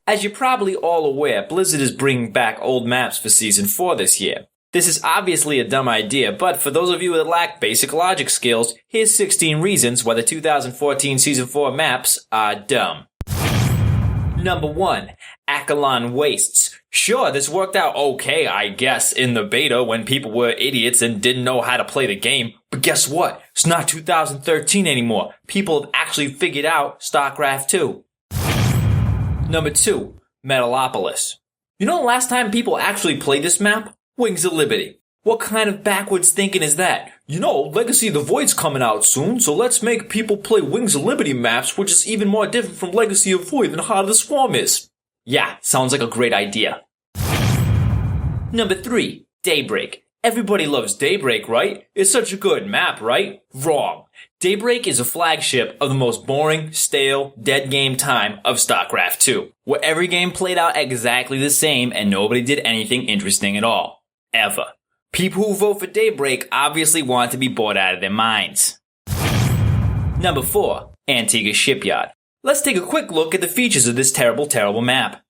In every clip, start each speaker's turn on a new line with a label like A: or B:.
A: As you're probably all aware, Blizzard is bringing back old maps for Season 4 this year. This is obviously a dumb idea, but for those of you that lack basic logic skills, here's 16 reasons why the 2014 Season 4 maps are dumb. Number 1. Cain Wastes. Sure, this worked out okay, I guess, in the beta when people were idiots and didn't know how to play the game, but guess what? It's not 2013 anymore. People have actually figured out StarCraft 2. Number 2. Metalopolis. You know the last time people actually played this map? Wings of Liberty. What kind of backwards thinking is that? You know, Legacy of the Void's coming out soon, so let's make people play Wings of Liberty maps, which is even more different from Legacy of Void than Heart of the Swarm is. Yeah, sounds like a great idea. Number 3. Daybreak. Everybody loves Daybreak, right? It's such a good map, right? Wrong. Daybreak is a flagship of the most boring, stale, dead game time of StarCraft 2, where every game played out exactly the same and nobody did anything interesting at all. Ever. People who vote for Daybreak obviously want to be bored out of their minds. Number 4. Antigua Shipyard. Let's take a quick look at the features of this terrible map.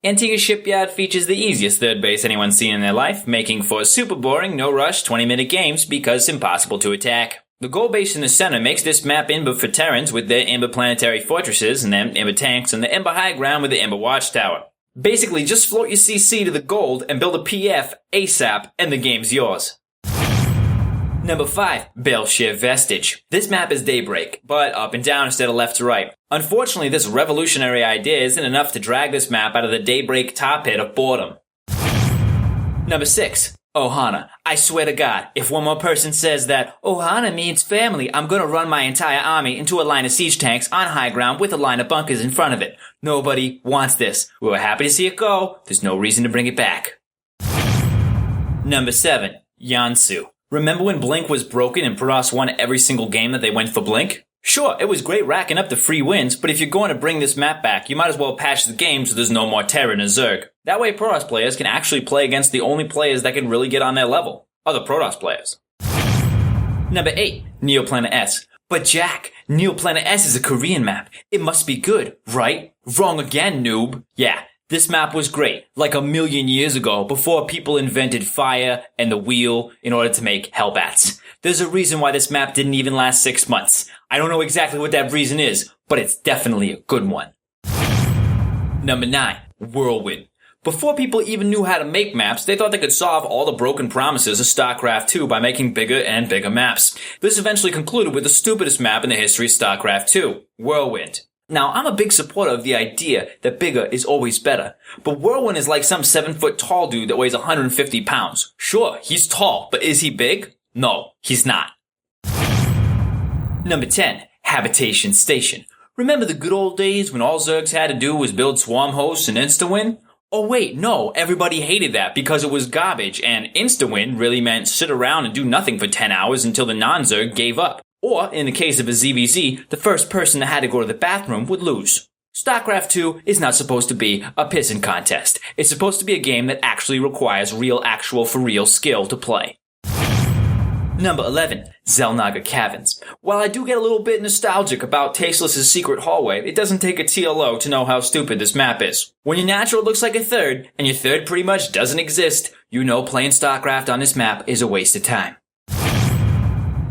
A: Antigua Shipyard features the easiest third base anyone's seen in their life, making for super boring, no-rush, 20-minute games because impossible to attack. The gold base in the center makes this map Ember for Terrans with their Ember planetary fortresses and then Ember tanks and the Ember high ground with the Ember watchtower. Basically, just float your CC to the gold and build a PF ASAP and the game's yours. Number 5. Battleship Vestige. This map is Daybreak, but up and down instead of left to right. Unfortunately, this revolutionary idea isn't enough to drag this map out of the Daybreak tar pit of boredom. Number 6. Ohana. I swear to God, if one more person says that Ohana means family, I'm gonna run my entire army into a line of siege tanks on high ground with a line of bunkers in front of it. Nobody wants this. We were happy to see it go. There's no reason to bring it back. Number 7. Yansu. Remember when Blink was broken and Protoss won every single game that they went for Blink? Sure, it was great racking up the free wins, but if you're going to bring this map back, you might as well patch the game so there's no more Terran or Zerg. That way Protoss players can actually play against the only players that can really get on their level. Other Protoss players. Number 8. Neoplanet S. But Jack, Neoplanet S is a Korean map. It must be good, right? Wrong again, noob. Yeah, this map was great, like 1,000,000 years ago, before people invented fire and the wheel in order to make Hellbats. There's a reason why this map didn't even last 6 months. I don't know exactly what that reason is, but it's definitely a good one. Number 9. Whirlwind. Before people even knew how to make maps, they thought they could solve all the broken promises of StarCraft 2 by making bigger and bigger maps. This eventually concluded with the stupidest map in the history of StarCraft 2, Whirlwind. Now, I'm a big supporter of the idea that bigger is always better, but Whirlwind is like some 7-foot tall dude that weighs 150 pounds. Sure, he's tall, but is he big? No, he's not. Number 10. Habitation Station. Remember the good old days when all Zergs had to do was build swarm hosts and insta-win? Oh wait, no, everybody hated that because it was garbage, and insta-win really meant sit around and do nothing for 10 hours until the non-Zerg gave up. Or, in the case of a ZVZ, the first person that had to go to the bathroom would lose. StarCraft 2 is not supposed to be a pissing contest. It's supposed to be a game that actually requires real actual for real skill to play. Number 11. XelNaga Caverns. While I do get a little bit nostalgic about Tasteless's secret hallway, it doesn't take a TLO to know how stupid this map is. When your natural looks like a third, and your third pretty much doesn't exist, you know playing StarCraft on this map is a waste of time.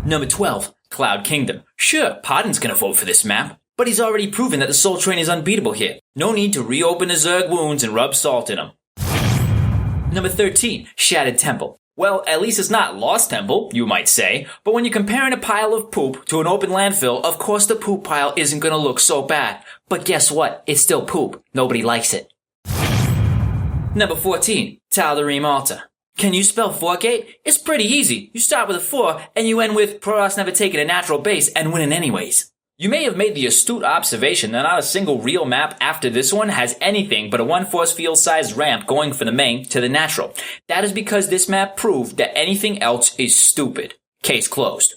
A: Number 12. Cloud Kingdom. Sure, Podden's gonna vote for this map, but he's already proven that the Soul Train is unbeatable here. No need to reopen the Zerg wounds and rub salt in them. Number 13. Shattered Temple. Well, at least it's not Lost Temple, you might say, but when you're comparing a pile of poop to an open landfill, of course the poop pile isn't gonna look so bad. But guess what? It's still poop. Nobody likes it. Number 14. Chowdhury Malta. Can you spell Forgate? It's pretty easy. You start with a 4, and you end with Protoss never taking a natural base and winning anyways. You may have made the astute observation that not a single real map after this one has anything but a 1 force field sized ramp going from the main to the natural. That is because this map proved that anything else is stupid. Case closed.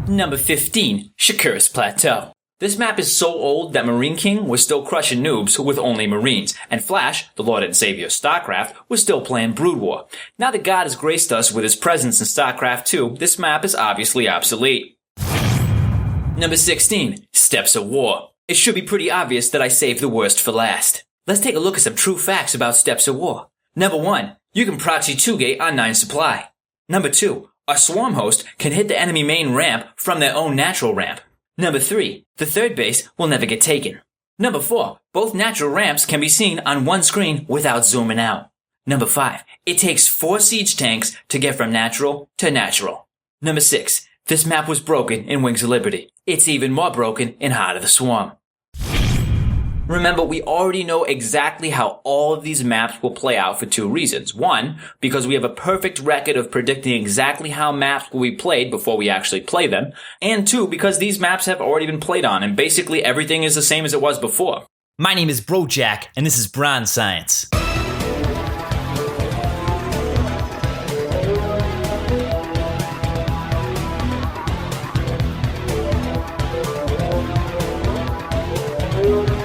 A: Number 15. Shakiras Plateau. This map is so old that Marine King was still crushing noobs with only Marines, and Flash, the Lord and Savior of StarCraft, was still playing Brood War. Now that God has graced us with his presence in StarCraft 2, this map is obviously obsolete. Number 16. Steps of War. It should be pretty obvious that I saved the worst for last. Let's take a look at some true facts about Steps of War. Number 1. You can proxy 2-gate on 9 supply. Number 2. A swarm host can hit the enemy main ramp from their own natural ramp. Number 3. The third base will never get taken. Number 4. Both natural ramps can be seen on one screen without zooming out. Number 5. It takes 4 siege tanks to get from natural to natural. Number 6. This map was broken in Wings of Liberty. It's even more broken in Heart of the Swarm. Remember, we already know exactly how all of these maps will play out for 2 reasons. 1, because we have a perfect record of predicting exactly how maps will be played before we actually play them. And 2, because these maps have already been played on and basically everything is the same as it was before.
B: My name is BroJack, and this is Bronze Science.